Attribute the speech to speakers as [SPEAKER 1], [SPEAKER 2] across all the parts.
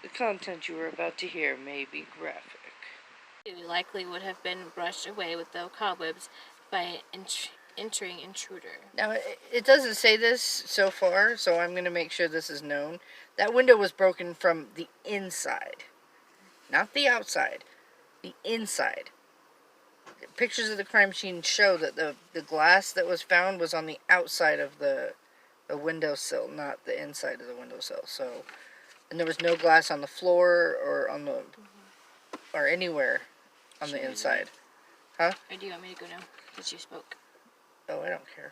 [SPEAKER 1] The content you are about to hear may be graphic.
[SPEAKER 2] It likely would have been brushed away with the cobwebs by an entering intruder.
[SPEAKER 1] Now, it doesn't say this so far, so I'm going to make sure this is known. That window was broken from the inside, not the outside, the inside. Pictures of the crime scene show that the glass that was found was on the outside of the windowsill, not the inside of the windowsill. So, and there was no glass on the floor or on the or anywhere on the inside. Huh?
[SPEAKER 2] Or do you want me to go now? Because you spoke.
[SPEAKER 1] Oh, I don't care.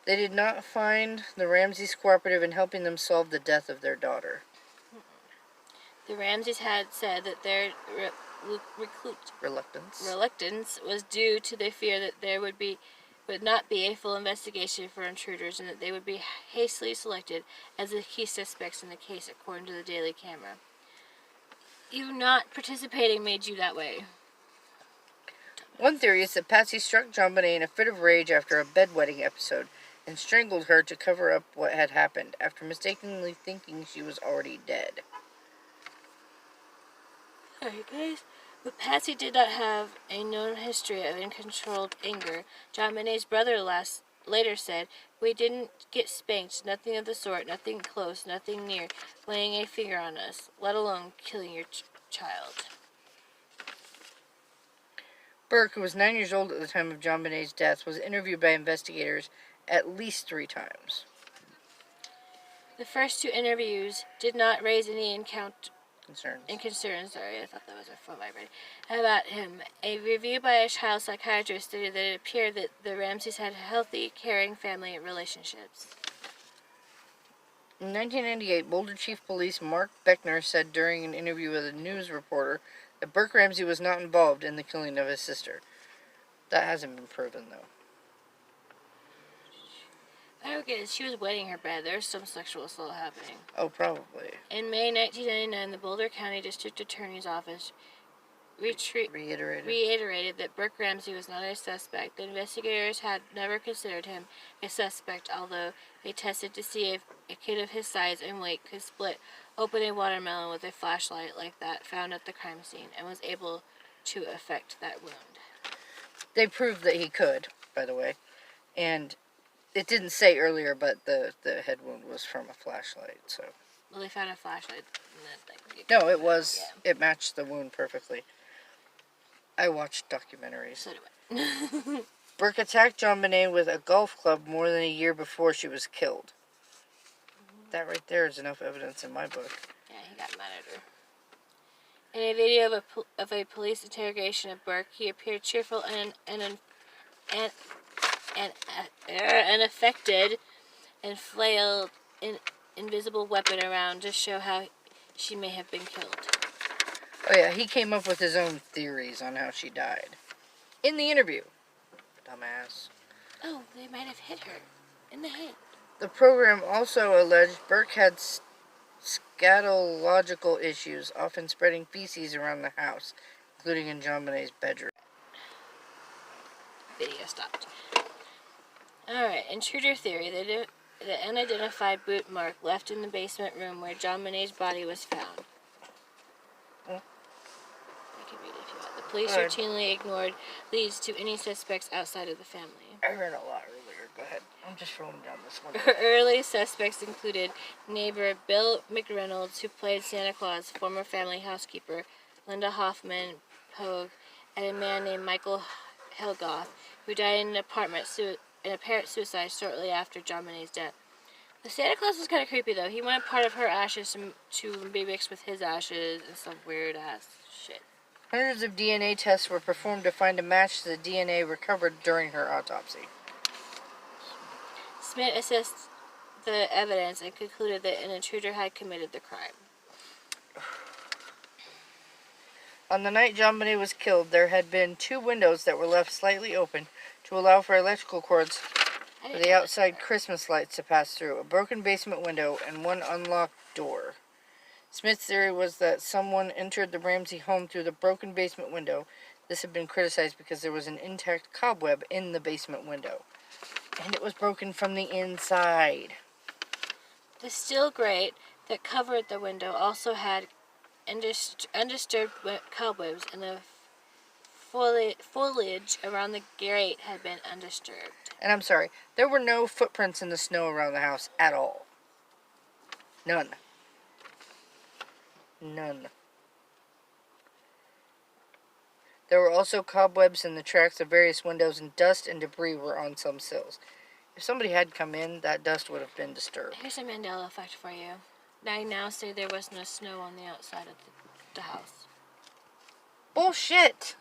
[SPEAKER 1] They did not find the Ramseys cooperative in helping them solve the death of their daughter.
[SPEAKER 2] The Ramseys had said that their reluctance was due to their fear that there would not be a full investigation for intruders and that they would be hastily selected as the key suspects in the case, according to the Daily Camera. You not participating made you that way.
[SPEAKER 1] One theory is that Patsy struck Jonbenet in a fit of rage after a bedwetting episode and strangled her to cover up what had happened, after mistakenly thinking she was already dead.
[SPEAKER 2] Alright guys, but Patsy did not have a known history of uncontrolled anger. Jonbenet's brother later said, "We didn't get spanked, nothing of the sort, nothing close, nothing near laying a finger on us, let alone killing your child."
[SPEAKER 1] Burke, who was 9 years old at the time of Jonbenet's death, was interviewed by investigators at least 3 times.
[SPEAKER 2] The first 2 interviews did not raise any
[SPEAKER 1] concerns.
[SPEAKER 2] Sorry, I thought that was a phone vibrating. About him. A review by a child psychiatrist stated that it appeared that the Ramseys had healthy, caring family relationships.
[SPEAKER 1] In 1998, Boulder Chief Police Mark Beckner said during an interview with a news reporter that Burke Ramsey was not involved in the killing of his sister. That hasn't been proven, though.
[SPEAKER 2] I don't get it. She was wetting her bed. There's some sexual assault happening.
[SPEAKER 1] Oh, probably.
[SPEAKER 2] In May 1999, the Boulder County District Attorney's Office reiterated that Burke Ramsey was not a suspect. The investigators had never considered him a suspect, although they tested to see if a kid of his size and weight could split open a watermelon with a flashlight like that found at the crime scene and was able to affect that wound.
[SPEAKER 1] They proved that he could, by the way. And it didn't say earlier, but the head wound was from a flashlight, so...
[SPEAKER 2] Well, they found a flashlight.
[SPEAKER 1] No, it was... Yeah. It matched the wound perfectly. I watched documentaries.
[SPEAKER 2] So do I.
[SPEAKER 1] Burke attacked Jonbenet with a golf club more than a year before she was killed. That right there is enough evidence in my book.
[SPEAKER 2] Yeah, he got mad at her. In a video of a police interrogation of Burke, he appeared cheerful and unaffected and flailed an invisible weapon around to show how she may have been killed.
[SPEAKER 1] Oh yeah, he came up with his own theories on how she died. In the interview. Dumbass.
[SPEAKER 2] Oh, they might have hit her in the head.
[SPEAKER 1] The program also alleged Burke had scatological issues, often spreading feces around the house, including in Jonbenet's bedroom.
[SPEAKER 2] Video stopped. Alright, intruder theory. The unidentified boot mark left in the basement room where Jonbenet's body was found. I can read it if you want. The police routinely ignored leads to any suspects outside of the family.
[SPEAKER 1] I read a lot earlier. Go ahead. I'm just rolling down this one.
[SPEAKER 2] Early suspects included neighbor Bill McReynolds, who played Santa Claus, former family housekeeper Linda Hoffman Pogue, and a man named Michael Helgoth, who died in an apparent suicide shortly after Jonbenet's death. The Santa Claus was kind of creepy, though. He wanted part of her ashes to be mixed with his ashes and some weird-ass shit.
[SPEAKER 1] Hundreds of DNA tests were performed to find a match to the DNA recovered during her autopsy.
[SPEAKER 2] Smith assessed the evidence and concluded that an intruder had committed the crime.
[SPEAKER 1] On the night Jonbenet was killed, there had been 2 windows that were left slightly open to allow for electrical cords for the outside Christmas lights to pass through, a broken basement window, and 1 unlocked door. Smith's theory was that someone entered the Ramsey home through the broken basement window. This had been criticized because there was an intact cobweb in the basement window, and it was broken from the inside.
[SPEAKER 2] The steel grate that covered the window also had undisturbed cobwebs, and the foliage around the grate had been undisturbed.
[SPEAKER 1] And I'm sorry, there were no footprints in the snow around the house at all. None. None. There were also cobwebs in the tracks of various windows, and dust and debris were on some sills. If somebody had come in, that dust would have been disturbed.
[SPEAKER 2] Here's a Mandela effect for you. I now say there was no snow on the outside of the house.
[SPEAKER 1] Bullshit!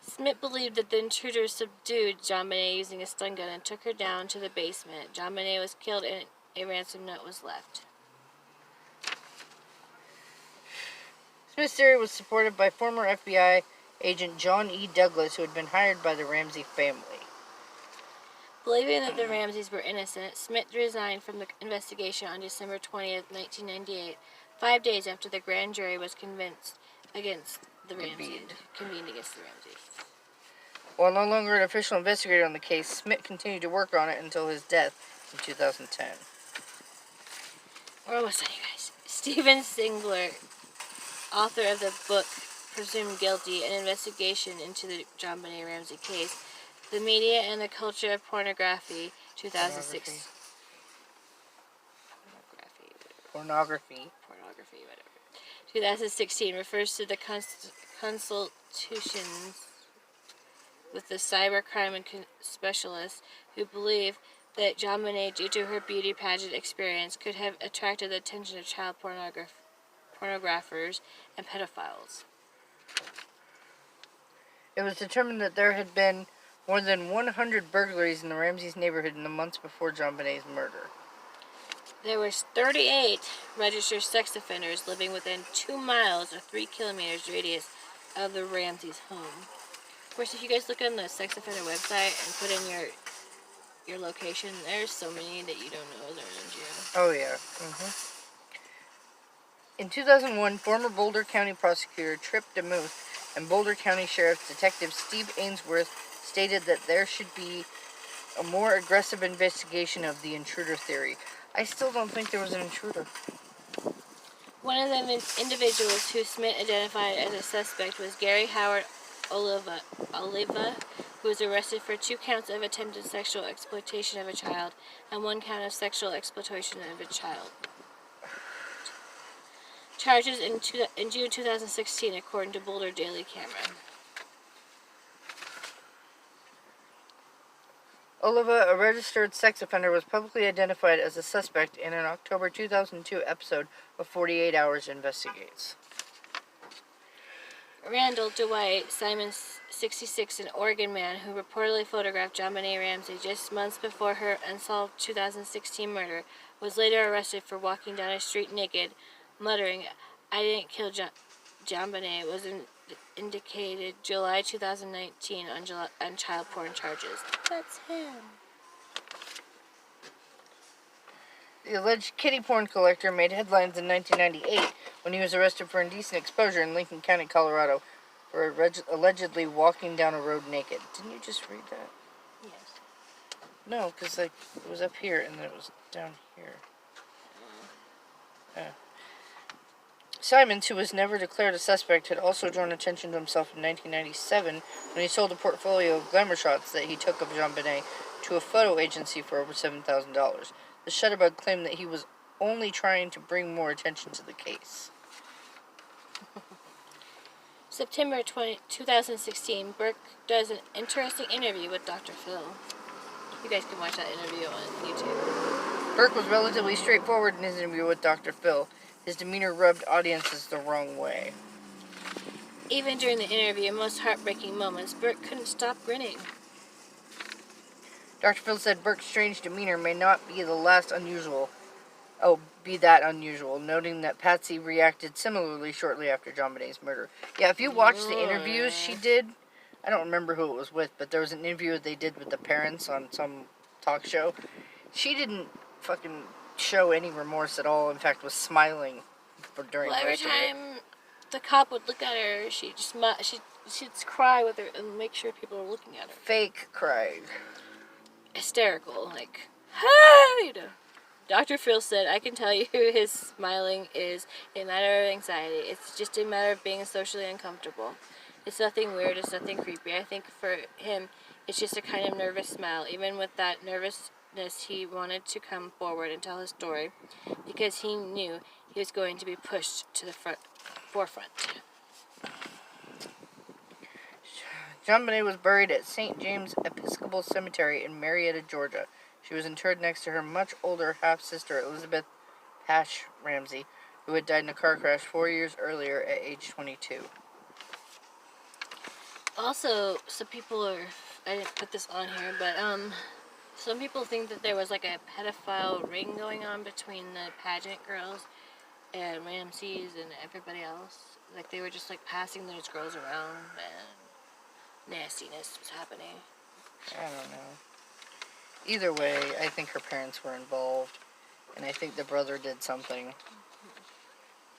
[SPEAKER 2] Smith believed that the intruders subdued Jonbenet using a stun gun and took her down to the basement. Jonbenet was killed and a ransom note was left.
[SPEAKER 1] Smith's theory was supported by former FBI agent John E. Douglas, who had been hired by the Ramsey family.
[SPEAKER 2] Believing that the Ramseys were innocent, Smith resigned from the investigation on December 20th, 1998, 5 days after the grand jury was convened against the Ramseys.
[SPEAKER 1] While no longer an official investigator on the case, Smith continued to work on it until his death in 2010.
[SPEAKER 2] Where was I, you guys? Stephen Singler, author of the book Presumed Guilty, an investigation into the Jonbenet Ramsey case, the media and the culture of pornography, 2006.
[SPEAKER 1] Pornography,
[SPEAKER 2] whatever. 2016 refers to the consultations with the cybercrime specialists who believe that Jonbenet, due to her beauty pageant experience, could have attracted the attention of child pornographers and pedophiles.
[SPEAKER 1] It was determined that there had been more than 100 burglaries in the Ramseys neighborhood in the months before Jonbenet's murder.
[SPEAKER 2] There were 38 registered sex offenders living within 2 miles or 3 kilometers radius of the Ramseys' home. Of course, if you guys look on the sex offender website and put in your location, there's so many that you don't know they're in jail.
[SPEAKER 1] Oh, yeah. In 2001, former Boulder County prosecutor Trip DeMuth and Boulder County Sheriff's Detective Steve Ainsworth stated that there should be a more aggressive investigation of the intruder theory. I still don't think there was an intruder.
[SPEAKER 2] One of the individuals who Smith identified as a suspect was Gary Howard Oliva, who was arrested for 2 counts of attempted sexual exploitation of a child and 1 count of sexual exploitation of a child. Charges in June 2016, according to Boulder Daily Camera.
[SPEAKER 1] Oliva, a registered sex offender, was publicly identified as a suspect in an October 2002 episode of 48 Hours Investigates.
[SPEAKER 2] Randall Dwight, Simon, 66, an Oregon man who reportedly photographed Jonbenet Ramsey just months before her unsolved 2016 murder, was later arrested for walking down a street naked, muttering, "I didn't kill Jonbenet," was indicated July 2019 on child porn charges. That's him.
[SPEAKER 1] The alleged kitty porn collector made headlines in 1998 when he was arrested for indecent exposure in Lincoln County, Colorado, for allegedly walking down a road naked. Didn't you just read that?
[SPEAKER 2] Yes.
[SPEAKER 1] No, because it was up here and then it was down here. Simons, who was never declared a suspect, had also drawn attention to himself in 1997 when he sold a portfolio of glamour shots that he took of Jonbenet to a photo agency for over $7,000. The Shutterbug claimed that he was only trying to bring more attention to the case.
[SPEAKER 2] September 2016, Burke does an interesting interview with Dr. Phil. You guys can watch that interview on YouTube.
[SPEAKER 1] Burke was relatively straightforward in his interview with Dr. Phil. His demeanor rubbed audiences the wrong way.
[SPEAKER 2] Even during the interview, most heartbreaking moments, Burke couldn't stop grinning.
[SPEAKER 1] Dr. Phil said Burke's strange demeanor may not be that unusual, noting that Patsy reacted similarly shortly after Jonbenet's murder. Yeah, if you watch the interviews she did, I don't remember who it was with, but there was an interview they did with the parents on some talk show. She didn't fucking show any remorse at all. In fact, was smiling during
[SPEAKER 2] every
[SPEAKER 1] most of it.
[SPEAKER 2] time the cop would look at her, she'd cry with her and make sure people were looking at her.
[SPEAKER 1] Fake crying.
[SPEAKER 2] Hysterical, like, hey! Dr. Phil said, I can tell you his smiling is a matter of anxiety. It's just a matter of being socially uncomfortable. It's nothing weird, it's nothing creepy. I think for him, it's just a kind of nervous smile. Even with that nervousness, he wanted to come forward and tell his story because he knew he was going to be pushed to the forefront.
[SPEAKER 1] Jonbenet was buried at St. James Episcopal Cemetery in Marietta, Georgia. She was interred next to her much older half-sister, Elizabeth Pash Ramsey, who had died in a car crash 4 years earlier at age 22.
[SPEAKER 2] Also, some people are, I didn't put this on here, but some people think that there was like a pedophile ring going on between the pageant girls and Ramses and everybody else. Like they were just like passing those girls around and nastiness was happening.
[SPEAKER 1] I don't know. Either way, I think her parents were involved, and I think the brother did something.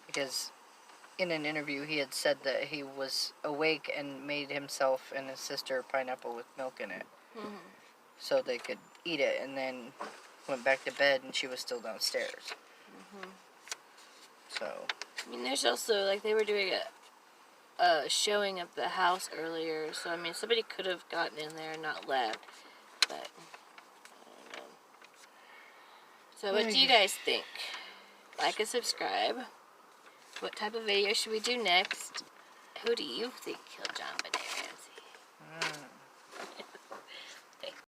[SPEAKER 1] Because in an interview he had said that he was awake and made himself and his sister pineapple with milk in it.
[SPEAKER 2] Mm-hmm.
[SPEAKER 1] So they could eat it, and then went back to bed and she was still downstairs.
[SPEAKER 2] Mm-hmm.
[SPEAKER 1] So.
[SPEAKER 2] I mean, there's also, like, they were doing a showing of the house earlier, so, I mean, somebody could have gotten in there and not left, but, I don't know. So, what do you guys think? Like and subscribe. What type of video should we do next? Who do you think killed Jonbenet?